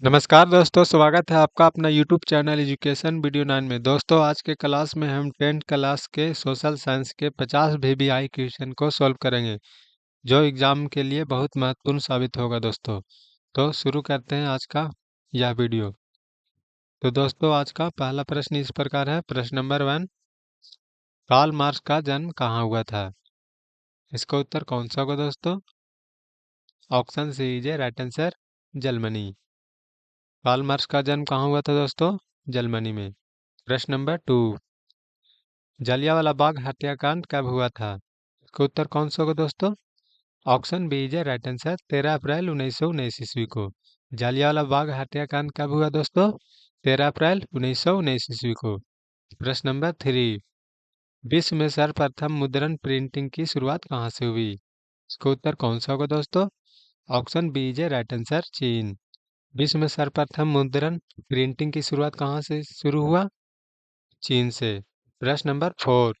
नमस्कार दोस्तों, स्वागत है आपका अपना यूट्यूब चैनल एजुकेशन वीडियो 9 में। दोस्तों, आज के क्लास में हम 10th क्लास के सोशल साइंस के 50 वीवीआई क्वेश्चन को सॉल्व करेंगे, जो एग्जाम के लिए बहुत महत्वपूर्ण साबित होगा दोस्तों। तो शुरू करते हैं आज का यह वीडियो। तो दोस्तों, आज का पहला प्रश्न इस प्रकार है। प्रश्न नंबर 1, कार्ल मार्क्स का जन्म कहाँ हुआ था? इसका उत्तर कौन सा होगा दोस्तों? Option C is a right answer, Germany. Karl Marx का जन्म कहाँ हुआ था दोस्तों? जर्मनी में। प्रश्न नंबर 2, जलियांवाला बाग हत्याकांड कब हुआ था? इसका उत्तर कौन सा होगा दोस्तों? Option B is right answer, 13 अप्रैल 1919 ईस्वी को। जलियांवाला बाग हत्याकांड कब हुआ दोस्तों? 13 अप्रैल 1919 ईस्वी को। प्रश्न नंबर 3, विश्व में सर्वप्रथम मुद्रण प्रिंटिंग की शुरुआत कहाँ से हुई? इसका उत्तर कौन सा होगा दोस्तों? Option B is right answer, चीन। विश्व में सर्वप्रथम मुद्रण प्रिंटिंग की शुरुआत कहाँ से शुरू हुआ? चीन से। प्रश्न नंबर 4,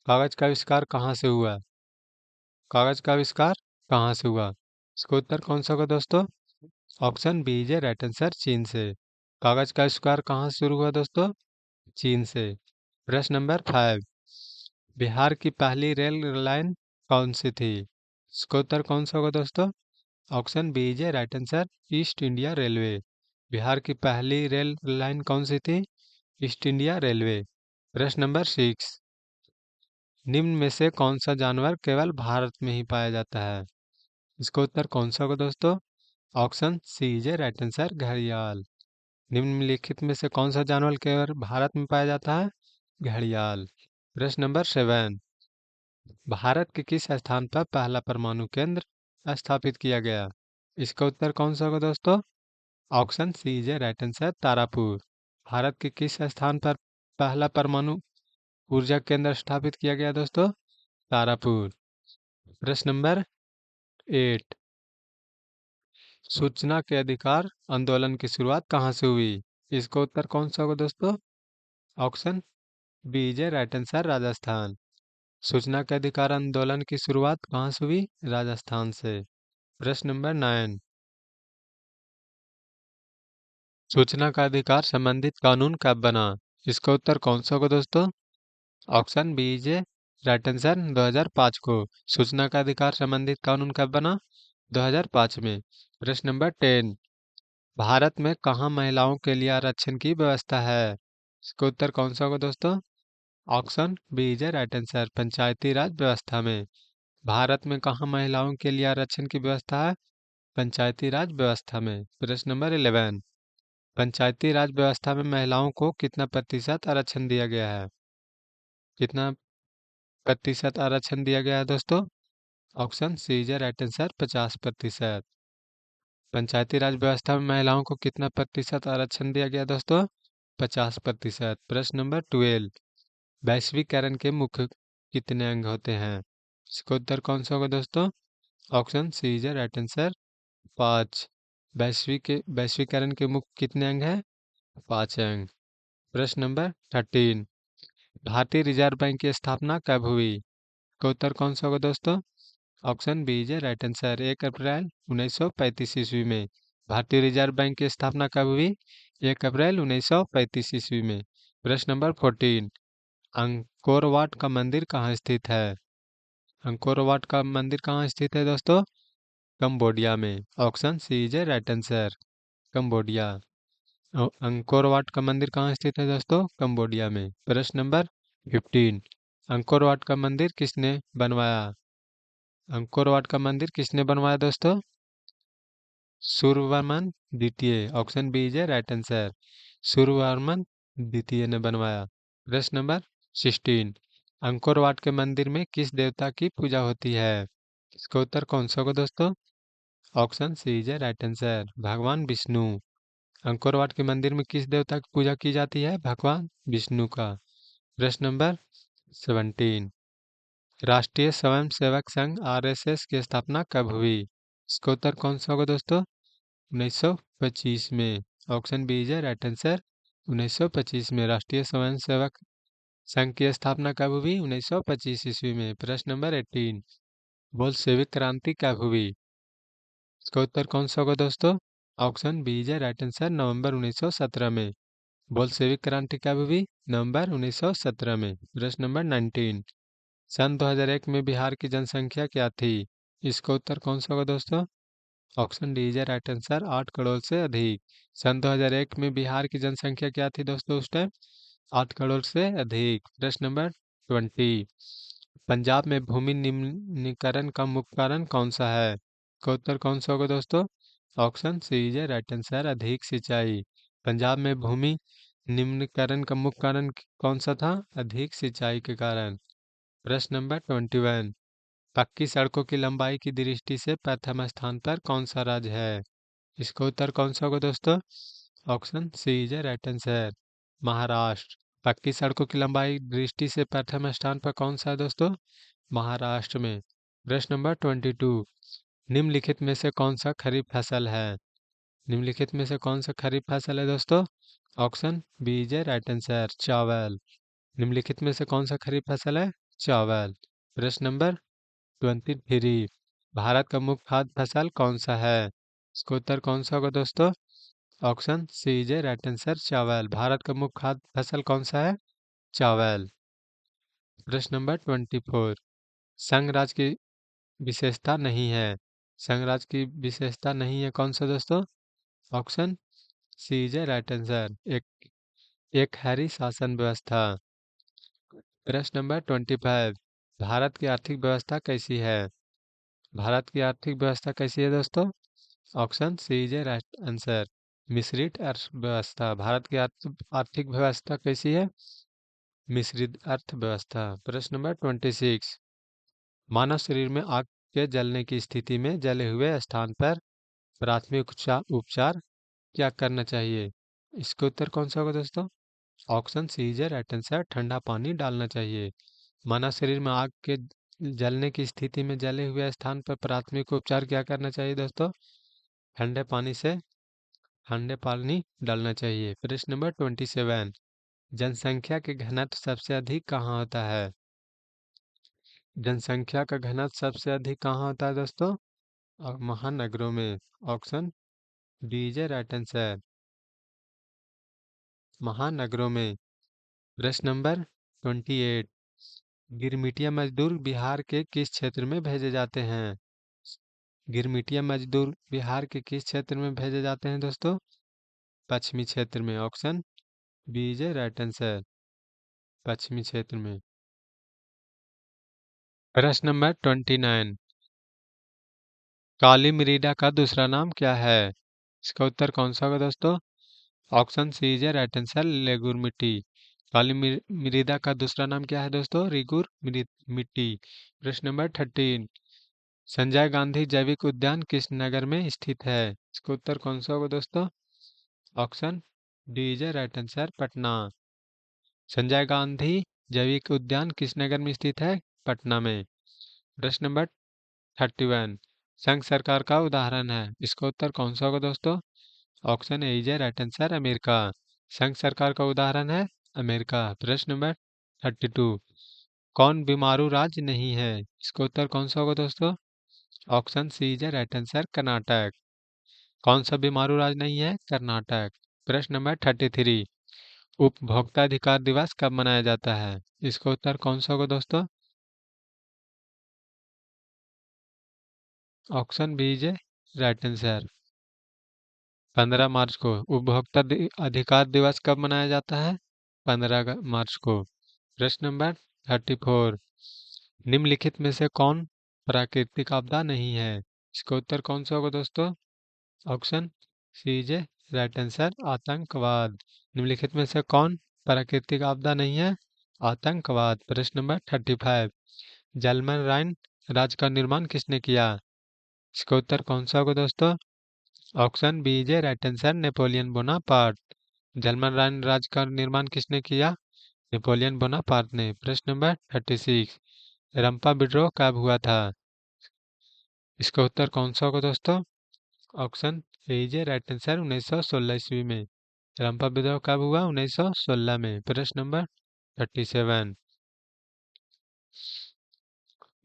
कागज का आविष्कार कहाँ से हुआ? कागज का आविष्कार कहाँ से हुआ? इसका उत्तर कौन सा होगा दोस्तों? Option B is right answer, चीन से। कागज का आविष्कार कहाँ से शुरू हुआ दोस्तों? चीन से। प्रश्न नंबर 5, बिहार की पहली रेल लाइन कौन सी थी? इसका उत्तर कौन सा होगा दोस्तों? Option B is right answer, East India Railway. Bihar की पहली रेल लाइन कौन सी थी? East India Railway. प्रश्न नंबर 6, निम्न में से कौन सा जानवर केवल भारत में ही पाया जाता है? इसका उत्तर कौन सा होगा दोस्तों? Option C is right answer, घड़ियाल। निम्नलिखित में से कौन सा जानवर केवल भारत में पाया जाता है? घड़ियाल। प्रश्न नंबर 7, भारत के किस स्थान पर पहला परमाणु केंद्र स्थापित किया गया? इसका उत्तर कौन सा होगा दोस्तों? Option C is right answer, Tarapur. Bharat के किस स्थान पर पहला परमाणु ऊर्जा केंद्र स्थापित किया गया दोस्तों? तारापुर। प्रश्न नंबर 8, सूचना के अधिकार आंदोलन की शुरुआत कहाँ से हुई? इसका उत्तर कौन सा होगा दोस्तों? Option B is right answer, Rajasthan. सूचना के अधिकार आंदोलन की शुरुआत कहाँ से हुई? राजस्थान से। प्रश्न नंबर 9, सूचना का अधिकार संबंधित कानून कब बना? इसका उत्तर कौन सा होगा दोस्तों? Option B is right answer, 2005 को। सूचना का अधिकार संबंधित कानून कब बना? 2005 में। प्रश्न नंबर 10, भारत में कहाँ महिलाओं के लिए आरक्षण की व्यवस्था है? इसका उत्तर कौन सा होगा दोस्तों? Option B is right answer, Panchayati Raj व्यवस्था में। भारत में कहाँ महिलाओं के लिए आरक्षण की व्यवस्था है? पंचायती राज व्यवस्था में। प्रश्न नंबर 11, पंचायती राज व्यवस्था में महिलाओं को कितना प्रतिशत आरक्षण दिया गया है? कितना प्रतिशत आरक्षण दिया गया है दोस्तों? Option C is right answer, 50%। Panchayati Raj व्यवस्था में महिलाओं को कितना प्रतिशत आरक्षण दिया गया दोस्तों? 50%। प्रश्न नंबर 12, वैश्वीकरण के मुख्य कितने अंग होते हैं? इसका उत्तर कौन सा होगा दोस्तों? Option C is right answer, 5। वैश्वीकरण के मुख्य कितने अंग हैं? 5 अंग। प्रश्न नंबर 13, भारतीय रिजर्व बैंक की स्थापना कब हुई? इसका उत्तर कौन सा होगा दोस्तों? Option B is right answer, 1 अप्रैल 1935 ईस्वी में। भारतीय रिजर्व बैंक की स्थापना कब हुई? 1 अप्रैल 1935 ईस्वी में। प्रश्न नंबर 14, अंकोर वाट का मंदिर कहाँ स्थित है? अंकोर वाट का मंदिर कहाँ स्थित है दोस्तों? कंबोडिया में। Option C is right answer, Cambodia. Angkor Wat का मंदिर कहाँ स्थित है दोस्तों? कंबोडिया में। प्रश्न नंबर 15, अंकोर वाट का मंदिर किसने बनवाया? अंकोर वाट का मंदिर किसने बनवाया दोस्तों? सूर्यवर्मन द्वितीय। Option B is right answer, Suryavarman द्वितीय ने बनवाया। प्रश्न नंबर 16, अंकोर वाट के मंदिर में किस देवता की पूजा होती है? इसका उत्तर कौन सा होगा दोस्तों? Option C is right answer, भगवान विष्णु। अंकोर वाट के मंदिर में किस देवता की पूजा की जाती है? भगवान विष्णु का। प्रश्न नंबर 17, राष्ट्रीय स्वयंसेवक संघ आरएसएस की स्थापना कब हुई? इसका उत्तर कौन सा होगा दोस्तों? 1925 में। Option B is right answer, 1925 में राष्ट्रीय स्वयंसेवक संघ की स्थापना कब हुई? 1925 ईस्वी में। प्रश्न नंबर 18, बोल्शेविक क्रांति कब हुई? इसका उत्तर कौन सा होगा दोस्तों? Option B is right answer, नवंबर 1917 में। बोल्शेविक क्रांति कब हुई? नवंबर 1917 में। प्रश्न नंबर 19, सन 2001 में बिहार की जनसंख्या क्या थी? इसका उत्तर कौन सा होगा दोस्तों? Option D is right answer, 8 crore से अधिक। सन 2001 में बिहार की जनसंख्या क्या थी दोस्तों उस टाइम? 8 करोड़ से अधिक। प्रश्न नंबर 20, पंजाब में भूमि निम्नीकरण का मुख्य कारण कौन सा है? का उत्तर कौन सा होगा दोस्तों? Option C is right answer, अधिक सिंचाई। पंजाब में भूमि निम्नीकरण का मुख्य कारण कौन सा था? अधिक सिंचाई के कारण। प्रश्न नंबर 21, पक्की सड़कों की लंबाई की दृष्टि से प्रथम स्थान पर कौन सा राज्य है? इसका उत्तर कौन सा होगा दोस्तों? Option C is right answer, Maharashtra. पक्की सड़कों की लंबाई दृष्टि से प्रथम स्थान पर कौन सा है दोस्तों? महाराष्ट्र में। प्रश्न नंबर 22, निम्नलिखित में से कौन सा खरीफ फसल है? निम्नलिखित में से कौन सा खरीफ फसल है दोस्तों? Option B is right answer, चावल। निम्नलिखित में से कौन सा खरीफ फसल है? चावल। प्रश्न नंबर 23, भारत का मुख्य खाद्य फसल कौन सा है? इसका उत्तर कौन सा होगा दोस्तों? Option C is right answer, चावल। भारत का मुख्य खाद्य फसल कौन सा है? चावल। प्रश्न नंबर 24, संघ राज्य की विशेषता नहीं है। संघ राज्य की विशेषता नहीं है कौन सा दोस्तों? Option C is right answer, एक हैरी शासन व्यवस्था। प्रश्न नंबर 25, भारत की आर्थिक व्यवस्था कैसी है? भारत की आर्थिक व्यवस्था कैसी है दोस्तों? Option C is right answer, मिश्रित अर्थव्यवस्था। भारत की आर्थिक व्यवस्था कैसी है? मिश्रित अर्थव्यवस्था। प्रश्न नंबर 26, मानव शरीर में आग के जलने की स्थिति में जले हुए स्थान पर प्राथमिक उपचार उपचार क्या करना चाहिए? इसका उत्तर कौन सा होगा दोस्तों? Option C is right answer, ठंडा पानी डालना चाहिए। मानव शरीर में आग के जलने की स्थिति में जले हुए स्थान पर प्राथमिक उपचार क्या करना चाहिए दोस्तों? ठंडे पानी से ठंडे पानी डालना चाहिए। प्रश्न नंबर 27, जनसंख्या के घनत्व सबसे अधिक कहाँ होता है? जनसंख्या का घनत्व सबसे अधिक कहाँ होता है दोस्तों? महानगरों में। Option D is right answer, महानगरों में। प्रश्न नंबर 28, गिरमिटिया मजदूर बिहार के किस क्षेत्र में भेजे जाते हैं? गिरमिटिया मजदूर बिहार के किस क्षेत्र में भेजे जाते हैं दोस्तों? पश्चिमी क्षेत्र में। Option B is right answer, पश्चिमी क्षेत्र में। प्रश्न नंबर 29, काली मृदा का दूसरा नाम क्या है? इसका उत्तर कौन सा होगा दोस्तों? Option C is right answer, लेगुर मिट्टी। काली मृदा का दूसरा नाम क्या है दोस्तों? रिगुर मिट्टी। प्रश्न नंबर 13, संजय गांधी जैविक उद्यान किस नगर में स्थित है? इसका उत्तर कौन सा होगा दोस्तों? Option D is right answer, Patna. Sanjay Gandhi जैविक उद्यान किस नगर में स्थित है? पटना में। प्रश्न नंबर 31, संघ सरकार का उदाहरण है। इसका उत्तर कौन सा होगा दोस्तों? Option A is right answer, America. संघ सरकार का उदाहरण है अमेरिका। प्रश्न नंबर 32, कौन बीमारू राज्य नहीं है? इसका उत्तर कौन सा होगा दोस्तों? Option C is right answer, Karnataka. कौन सा बीमारू राज्य नहीं है? कर्नाटक। प्रश्न नंबर 33, उपभोक्ता अधिकार दिवस कब मनाया जाता है? इसका उत्तर कौन सा होगा दोस्तों? Option B is right answer, 15 मार्च को। उपभोक्ता अधिकार दिवस कब मनाया जाता है? 15 मार्च को। प्रश्न नंबर 34, निम्नलिखित में से कौन प्राकृतिक आपदा नहीं है? इसका उत्तर कौन सा होगा दोस्तों? Option C is right answer, आतंकवाद। निम्नलिखित में से कौन प्राकृतिक आपदा नहीं है? आतंकवाद। प्रश्न नंबर 35, जलमन राइन राज्य का निर्माण किसने किया? इसका उत्तर कौन सा होगा दोस्तों? Option B is right answer, Napoleon Bonaparte. German राज्य का निर्माण किसने किया? नेपोलियन बोनापार्ट ने। प्रश्न नंबर 36, रंपा विद्रोह कब हुआ था? इसका उत्तर कौन सा होगा दोस्तों? Option A is right answer, 1916 ईस्वी में। रंपा विद्रोह कब हुआ? 1916 में। प्रश्न नंबर 37,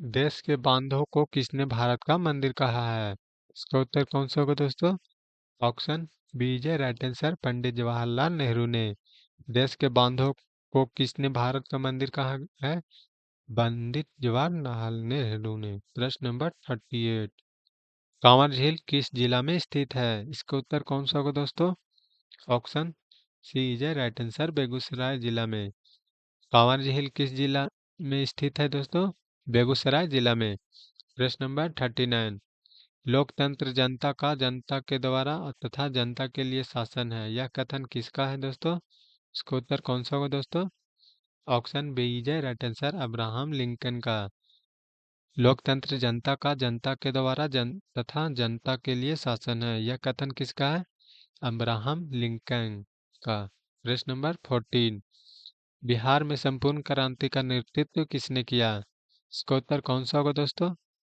देश के बांधों को किसने भारत का मंदिर कहा है? इसका उत्तर कौन सा होगा दोस्तों? Option B is a right answer, Pandit Jawaharlal Nehru ने। देश के बांधों को किसने भारत का मंदिर कहा है? पंडित जवाहरलाल नेहरू ने। प्रश्न नंबर 38, कांवर झील किस जिला में स्थित है? इसका उत्तर कौन सा होगा दोस्तों? Option C is a right answer, Begusarai जिला में। कांवर झील किस जिला में स्थित है दोस्तों? बेगूसराय जिला में। प्रश्न नंबर 39, लोकतंत्र जनता का, जनता के द्वारा तथा जनता के लिए शासन है, यह कथन किसका है दोस्तों? इसका उत्तर कौन सा होगा दोस्तों? Option B is a right answer, Abraham Lincoln का। लोकतंत्र जनता का, जनता के द्वारा तथा जनता के लिए शासन है, यह कथन किसका है? अब्राहम लिंकन का। प्रश्न नंबर 14, बिहार में संपूर्ण क्रांति का नेतृत्व किसने किया? इसका उत्तर कौन सा होगा दोस्तों?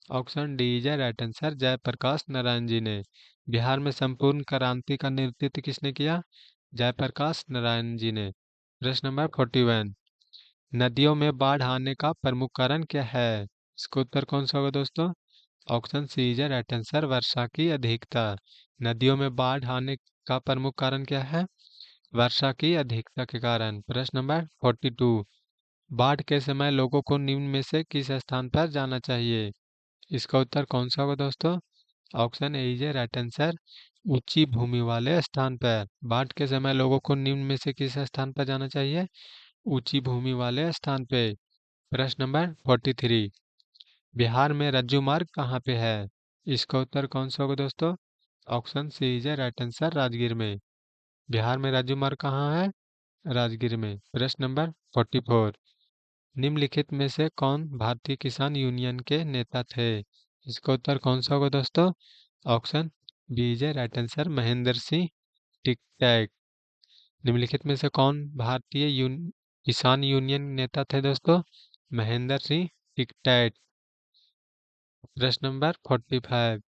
Option D is right answer, Jayaprakash Narayan ji ने। बिहार में संपूर्ण क्रांति का नेतृत्व किसने किया? जयप्रकाश नारायण जी ने। प्रश्न नंबर 41, नदियों में बाढ़ आने का प्रमुख कारण क्या है? इसका उत्तर कौन सा होगा दोस्तों? Option C is right answer, वर्षा की अधिकता। नदियों में बाढ़ आने का प्रमुख कारण क्या है? वर्षा की अधिकता के कारण। प्रश्न नंबर 42, बाढ़ के समय लोगों को निम्न में से किस स्थान पर जाना चाहिए? इसका उत्तर कौन सा होगा दोस्तों? Option A is right answer, ऊंची भूमि वाले स्थान पर। बाढ़ के समय लोगों को निम्न में से किस स्थान पर जाना चाहिए? ऊंची भूमि वाले स्थान पे। प्रश्न नंबर 43, बिहार में रज्जू मार्ग कहाँ पे है? इसका उत्तर कौन सा होगा दोस्तों? Option C is right answer, Rajgir में। बिहार में रज्जू मार्ग कहाँ है? राजगीर में। प्रश्न नंबर 44, निम्नलिखित में से कौन भारतीय किसान यूनियन के नेता थे? इसका उत्तर कौन सा होगा दोस्तों? Option B is right answer, Mahendra Singh Tikait. निम्नलिखित में से कौन भारतीय किसान यूनियन नेता थे दोस्तों? महेंद्र सिंह टिकैत। प्रश्न नंबर 45,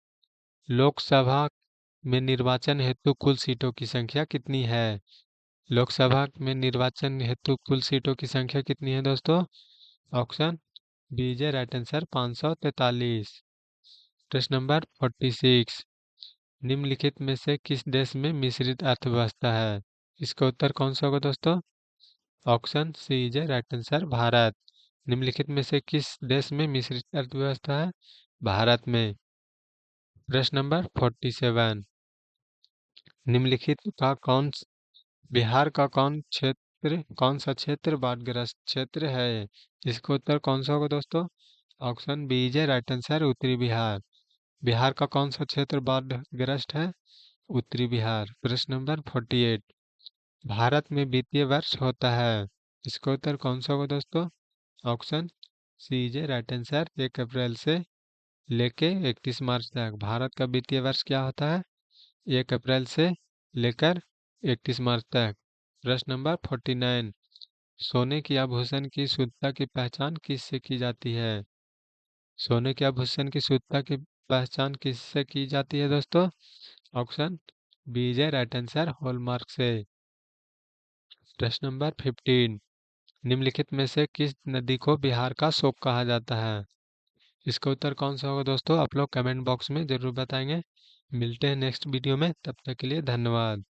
लोकसभा में निर्वाचन हेतु कुल सीटों की संख्या कितनी है? लोकसभा में निर्वाचन हेतु कुल सीटों की संख्या कितनी है दोस्तों? Option B is right answer, 543। प्रश्न नंबर 46, निम्नलिखित में से किस देश में मिश्रित अर्थव्यवस्था है? इसका उत्तर कौन सा होगा दोस्तों? Option C is right answer, Bharat. निम्नलिखित में से किस देश में मिश्रित अर्थव्यवस्था है? भारत में। प्रश्न नंबर 47, निम्नलिखित का बिहार का कौन सा क्षेत्र बाढ़ग्रस्त क्षेत्र है? इसका उत्तर कौन सा होगा दोस्तों? Option B is right answer, उत्तरी बिहार। बिहार का कौन सा क्षेत्र बाढ़ग्रस्त है? उत्तरी बिहार। प्रश्न नंबर 48, भारत में वित्तीय वर्ष होता है, इसका उत्तर कौन सा होगा दोस्तों? Option C is right answer, 1 अप्रैल से लेके 31 मार्च तक। भारत का वित्तीय वर्ष क्या होता है? 1 अप्रैल से लेकर 31 मार्च तक। प्रश्न नंबर 49, सोने के आभूषण की शुद्धता की पहचान किससे की जाती है? सोने के आभूषण की शुद्धता की पहचान किससे की जाती है दोस्तों? Option B is right answer, hallmark से। प्रश्न नंबर 15, निम्नलिखित में से किस नदी को बिहार का शोक कहा जाता है? इसका उत्तर कौन सा होगा दोस्तों? आप लोग कमेंट बॉक्स में जरूर बताएंगे। मिलते हैं नेक्स्ट वीडियो में, तब तक के लिए धन्यवाद।